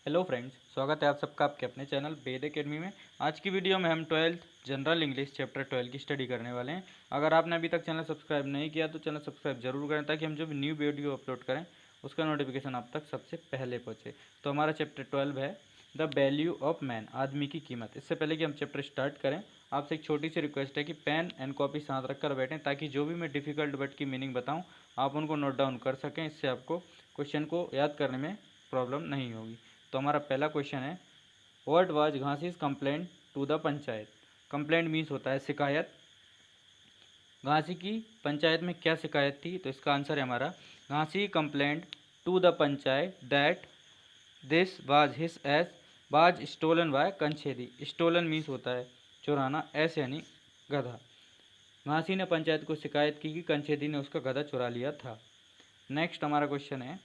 Hello friends, स्वागत है आप सबका आपके अपने चैनल वेद एकेडमी में। आज की वीडियो में हम 12th जनरल इंग्लिश चैप्टर 12 की स्टडी करने वाले हैं। अगर आपने अभी तक चैनल सब्सक्राइब नहीं किया तो चैनल सब्सक्राइब जरूर करें ताकि हम जो भी न्यू वीडियो अपलोड करें उसका नोटिफिकेशन आप तक सबसे पहले पहुँचे। तो हमारा चैप्टर 12 है द वैल्यू ऑफ मैन, आदमी की कीमत। इससे पहले कि हम चैप्टर स्टार्ट करें, आपसे एक छोटी सी रिक्वेस्ट है कि पेन एंड कॉपी साथ रख कर बैठें ताकि जो भी मैं डिफ़िकल्ट वर्ड की मीनिंग बताऊँ आप उनको नोट डाउन कर सकें। इससे आपको क्वेश्चन को याद करने में प्रॉब्लम नहीं होगी। तो हमारा पहला क्वेश्चन है, what was Ghasi's complaint to the panchayat. Complaint means होता है शिकायत। घासी की पंचायत में क्या शिकायत थी? तो इसका आंसर है हमारा, Ghasi complaint to the panchayat that this was his ass was stolen by Kanchhedi. Stolen means होता है चुराना, एस यानी गधा। घासी ने पंचायत को शिकायत की कि कंछेदी ने उसका गधा चुरा लिया था। नेक्स्ट हमारा क्वेश्चन है,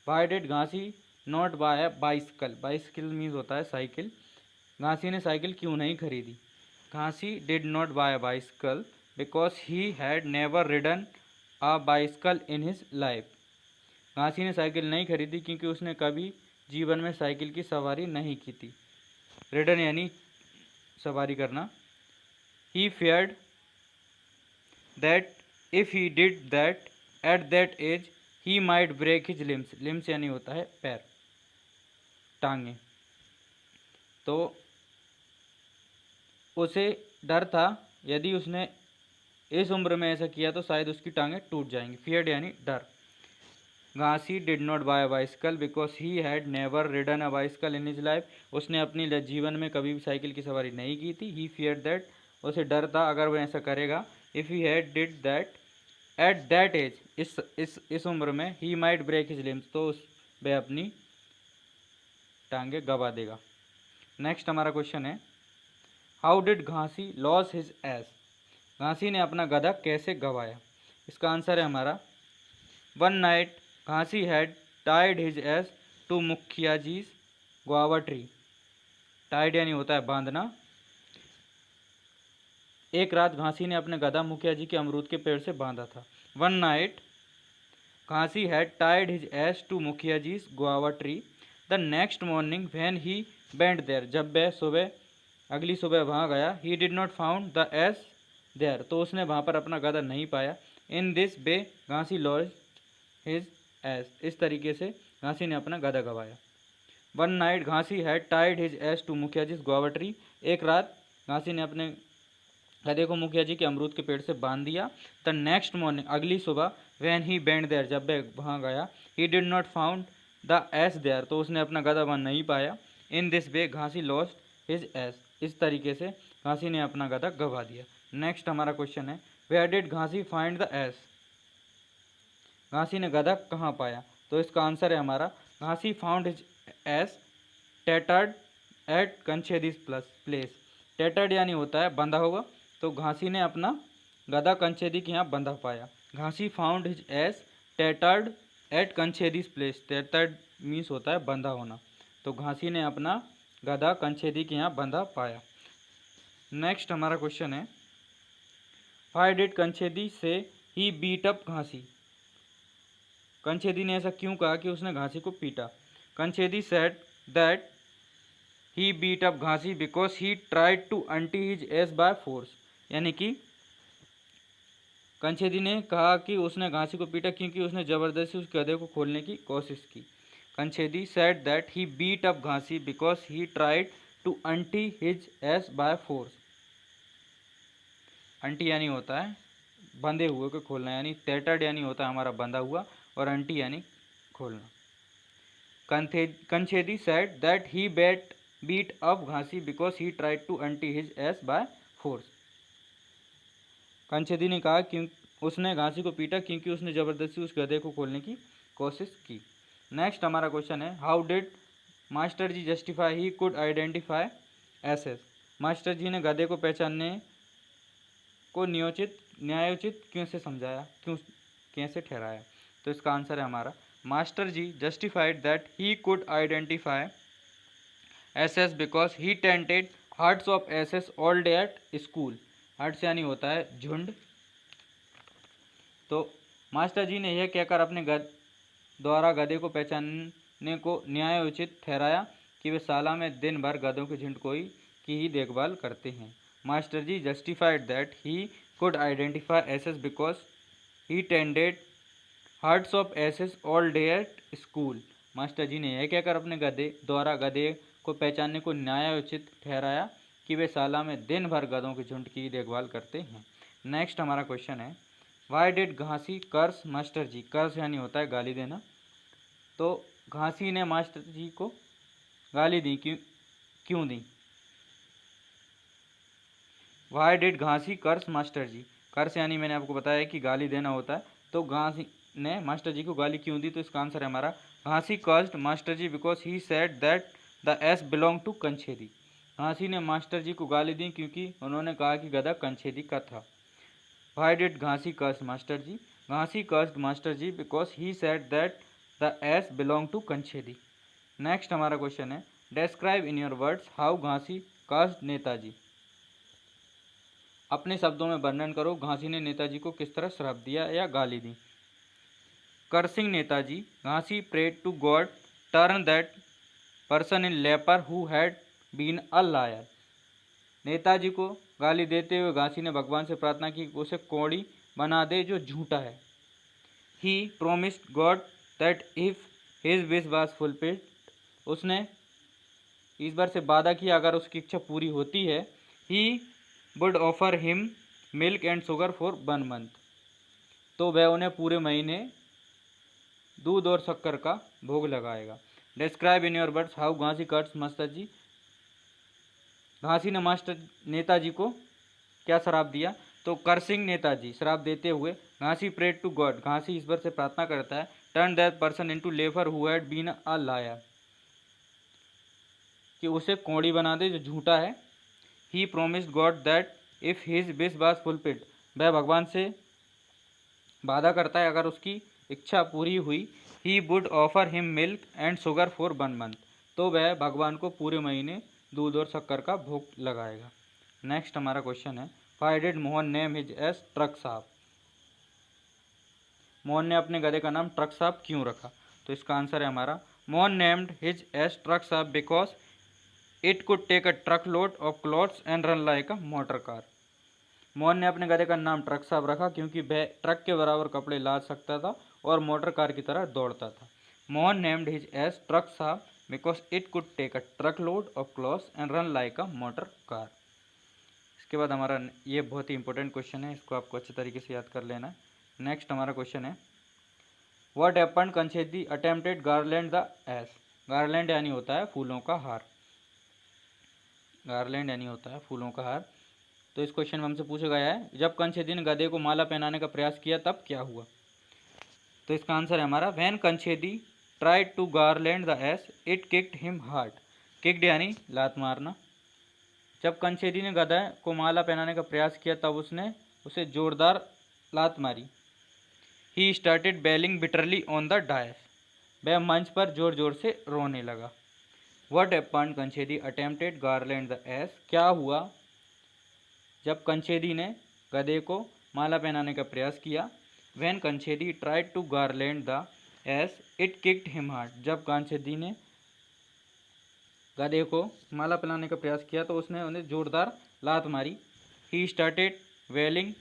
why did Ghasi not buy bicycle. Bicycle means होता है साइकिल। घासी ने साइकिल क्यों नहीं खरीदी? Ghasi did not buy bicycle because he had never ridden a bicycle in his life. Ghasi ने साइकिल नहीं खरीदी क्योंकि उसने कभी जीवन में साइकिल की सवारी नहीं की थी। रिडन यानी सवारी करना। He feared that if he did that at that age he might break his limbs. Limbs यानी होता है पैर, टांगे। तो उसे डर था यदि उसने इस उम्र में ऐसा किया तो शायद उसकी टांगें टूट जाएंगी। फियर्ड यानी डर। Ghasi did not buy a bicycle because he had never ridden a bicycle in his life. उसने अपनी जीवन में कभी भी साइकिल की सवारी नहीं की थी। ही फियर्ड दैट, उसे डर था अगर वह ऐसा करेगा, if he had did that at that age, इस उम्र में, he might break his limbs, तो वह अपनी टांगे गवा देगा। नेक्स्ट हमारा क्वेश्चन है, how did Ghasi loss his ass. घासी ने अपना गधा कैसे गवाया? इसका आंसर है हमारा, one night Ghasi had Tide his ass to मुखिया जीज गुआवा ट्री। टाइड यानी होता है बांधना। एक रात घासी ने अपने गधा मुखिया जी के अमरूद के पेड़ से बांधा था। One night Ghasi had Tide his ass to मुखिया जीज guava tree the next morning when he went there. जब वह अगली सुबह वहाँ गया, he did not found the ass there, तो उसने वहाँ पर अपना गधा नहीं पाया। In this way Ghasi lost his ass, इस तरीके से घासी ने अपना गधा गवाया। One night Ghasi had Tide his ass to मुखिया जी गुआवा ट्री। एक रात घासी ने अपने गधे को मुखिया जी के अमरूद के पेड़ से बांध दिया। द नेक्स्ट मॉर्निंग, अगली सुबह, वैन ही बेंड देयर, जब वह वहाँ गया, he did not found the ass there, तो उसने अपना गधा वहाँ नहीं पाया। In this way Ghasi lost his ass, इस तरीके से घासी ने अपना गधा गवा दिया। नेक्स्ट हमारा क्वेश्चन है, where did Ghasi find the S. घासी ने गधा कहाँ पाया? तो इसका आंसर है हमारा, घासी found his ass tethered at Kanchhedi's place. टेटर्ड यानी होता है बंधा हुआ, तो घासी ने अपना गधा कंछेदी के यहाँ बंधा पाया। Ghasi found his ass tethered at Kanchhedi's place. Tethered means होता है बंधा होना, तो घासी ने अपना गधा कंछेदी के यहाँ बंधा पाया। नेक्स्ट हमारा क्वेश्चन है, व्हाई डिड कंछेदी से ही बीट अप घासी। कंछेदी ने ऐसा क्यों कहा कि उसने घासी को पीटा? Kanchhedi said that he beat up Ghasi because he tried to untie his ass by force. यानी कि कंछेदी ने कहा कि उसने घासी को पीटा क्योंकि उसने ज़बरदस्ती उस गधे को खोलने की कोशिश की। Kanchhedi said that he beat up Ghasi because he tried to untie his ass by force. Untie यानी होता है बंधे हुए को खोलना, यानी टेटर्ड यानी होता है हमारा बंधा हुआ, और अंटी यानी खोलना। Kanchhedi said that he beat up Ghasi because he tried to untie his ass by force. Kanchhedi ने कहा कि उसने घासी को पीटा क्योंकि उसने ज़बरदस्ती उस गधे को खोलने की कोशिश की। नेक्स्ट हमारा क्वेश्चन है, how did master ji justify he could identify asses. Master ji ने गधे को पहचानने को न्यायोचित क्यों से समझाया, कैसे ठहराया? तो इसका आंसर है हमारा, master ji justified that he could identify asses because he tended herds of asses all day at school. Herds यानी होता है झुंड। तो मास्टर जी ने यह कहकर अपने द्वारा गधे को पहचानने ने को न्यायोचित ठहराया कि वे साला में दिन भर गधों के झुंड की ही देखभाल करते हैं। Master ji justified that he could identify asses because he tended herds of asses all day at school। Master ji ने यह कहकर अपने गधे द्वारा गधे को पहचानने को न्यायोचित ठहराया कि वे साला में दिन भर गधों के झुंड की देखभाल करते हैं। नेक्स्ट हमारा क्वेश्चन है, why did Ghasi curse master ji. Curse यानी होता है गाली देना। तो घासी ने मास्टर जी को गाली दी, क्यों दी? Why did Ghasi curse master ji. Curse यानी मैंने आपको बताया कि गाली देना होता है। तो घासी ने मास्टर जी को गाली क्यों दी? तो इसका आंसर है हमारा, Ghasi cursed master ji because he said that the ass belong to Kanchhedi. Ghasi ने मास्टर जी को गाली दी क्योंकि उन्होंने कहा कि गधा कंछेदी का था। Why did Ghasi curse master ji. Ghasi cursed master ji because he said that the ass belong to Kanchhedi. Next हमारा क्वेश्चन है, describe in your words how Ghasi cursed Netaji. अपने शब्दों में वर्णन करो घासी ने नेताजी को किस तरह श्राप दिया या गाली दी। Cursing Netaji, Ghasi prayed to god turn that person in leper who had been a liar. Netaji को गाली देते हुए घासी ने भगवान से प्रार्थना की उसे कौड़ी बना दे जो झूठा है। He promised god that if his wish was fulfilled. उसने ईश्वर से वादा किया अगर उसकी इच्छा पूरी होती है। He would offer him milk and sugar for 1 month. तो वह उन्हें पूरे महीने दूध और शक्कर का भोग लगाएगा। Describe in your words how Ghasi curse master ji. Ghasi ने मास्टर नेताजी को क्या श्राप दिया? तो कर्सिंग नेताजी, श्राप देते हुए। Ghasi prayed to god, Ghasi ईश्वर से प्रार्थना करता है। Turn that person into leper who had been a liar, कि उसे कौड़ी बना दे जो झूठा है। He promised god that if his wish was fulfilled. वह भगवान से वादा करता है अगर उसकी इच्छा पूरी हुई। He would offer him milk and sugar for 1 month. तो वह भगवान को पूरे महीने दूध और शक्कर का भोग लगाएगा। नेक्स्ट हमारा क्वेश्चन है, why did Mohan name his ass truck साहब। मोहन ने अपने गधे का नाम ट्रक साहब क्यों रखा? तो इसका आंसर है हमारा, Mohan named his ass truck Sahib because it could take a truck load of clothes and run like a motor car. Mohan ने अपने गधे का नाम ट्रक साहब रखा क्योंकि वह ट्रक के बराबर कपड़े लाद सकता था और मोटर कार की तरह दौड़ता था। Mohan named his ass truck Sahib because it could take a truck load of clothes and run like a motor car. इसके बाद हमारा ये बहुत ही इंपॉर्टेंट क्वेश्चन है, इसको आपको अच्छे तरीके से याद कर लेना है। नेक्स्ट हमारा क्वेश्चन है, what happened Kanchhedi attempted garland the ass. Garland यानी होता है फूलों का हार। गार्लैंड यानी होता है फूलों का हार। तो इस क्वेश्चन में हमसे पूछा गया है, जब कंछेदी ने गधे को माला पहनाने का प्रयास किया तब क्या हुआ? तो इसका आंसर है हमारा, when Kanchhedi tried to garland the ass it kicked him hard. Kicked यानी लात मारना। जब कंछेदी ने गधा को माला पहनाने का प्रयास किया तब उसने उसे जोरदार लात मारी। He started wailing bitterly on the dais. वह मंच पर जोर जोर से रोने लगा। What happened Kanchhedi attempted garland the ass. क्या हुआ जब कंछेदी ने गधे को माला पहनाने का प्रयास किया? When Kanchhedi tried to garland the ass it kicked him hard. जब कंछेदी ने गधे को माला पहनाने का प्रयास किया तो उसने उन्हें जोरदार लात मारी। He started wailing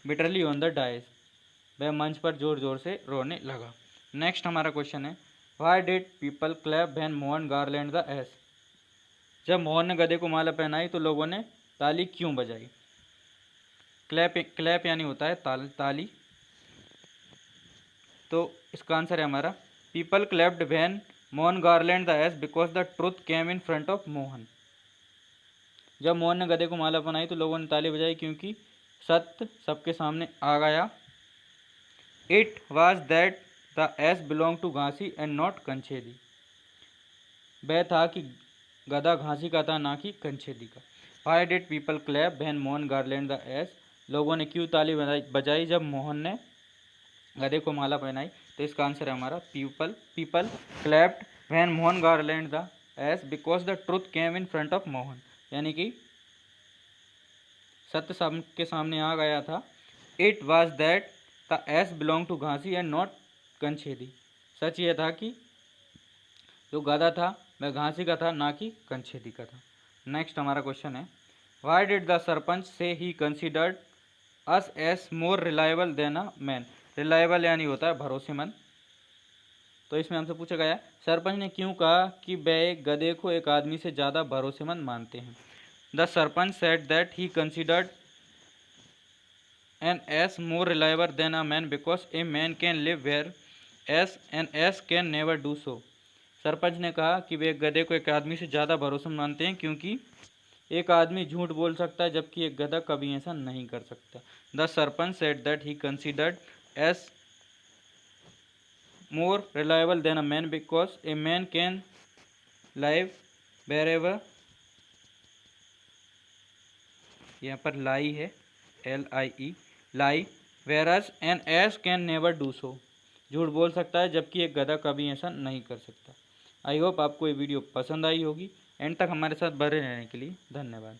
bitterly on the dais. वह मंच पर जोर जोर से रोने लगा। नेक्स्ट हमारा क्वेश्चन है, why did people clap when Mohan garland the S. जब मोहन ने गधे को माला पहनाई तो लोगों ने ताली क्यों बजाई? क्लैप यानी होता है ताली। तो इसका आंसर है हमारा, people clapped when Mohan garland the ass because the truth came in front of Mohan. जब मोहन ने गधे को माला पहनाई तो लोगों ने ताली बजाई क्योंकि सत्य सबके सामने आ गया। It was that the ass belong to Ghasi and not Kanchhedi. वह था कि गधा घासी का था ना कि कंछेदी का। Why did people clap when Mohan garland the S. लोगों ने क्यों ताली बजाई जब मोहन ने गधे को माला पहनाई? तो इसका आंसर है हमारा, people clapped when Mohan garland the ass because the truth came in front of Mohan. यानी कि सत्य सबके सामने आ गया था। It was that the ass belong to Ghasi and not Kanchhedi. सच यह था कि जो गधा था वह घासी का था, ना कि कंछेदी का था। नेक्स्ट हमारा क्वेश्चन है, वाई डिड द सरपंच से he considered us S more reliable than a man. Reliable यानी होता है भरोसेमंद। तो इसमें हमसे पूछा गया है, सरपंच ने क्यों कहा कि वह एक गधे को एक आदमी से ज़्यादा भरोसेमंद मानते हैं। The sarpanch said that he considered an ass more reliable than a man because a man can live whereas an ass can never do so. Sarpanch ने कहा कि वे एक गधे को एक आदमी से ज़्यादा भरोसेमंद मानते हैं क्योंकि एक आदमी झूठ बोल सकता है जबकि एक गधा कभी ऐसा नहीं कर सकता। The sarpanch said that he considered S more reliable than a man because a man can live wherever, यहाँ पर लाई है LIE lie, whereas an ass can never do so। झूठ बोल सकता है जबकि एक गधा कभी ऐसा नहीं कर सकता। आई होप आपको ये वीडियो पसंद आई होगी। एंड तक हमारे साथ बने रहने के लिए धन्यवाद।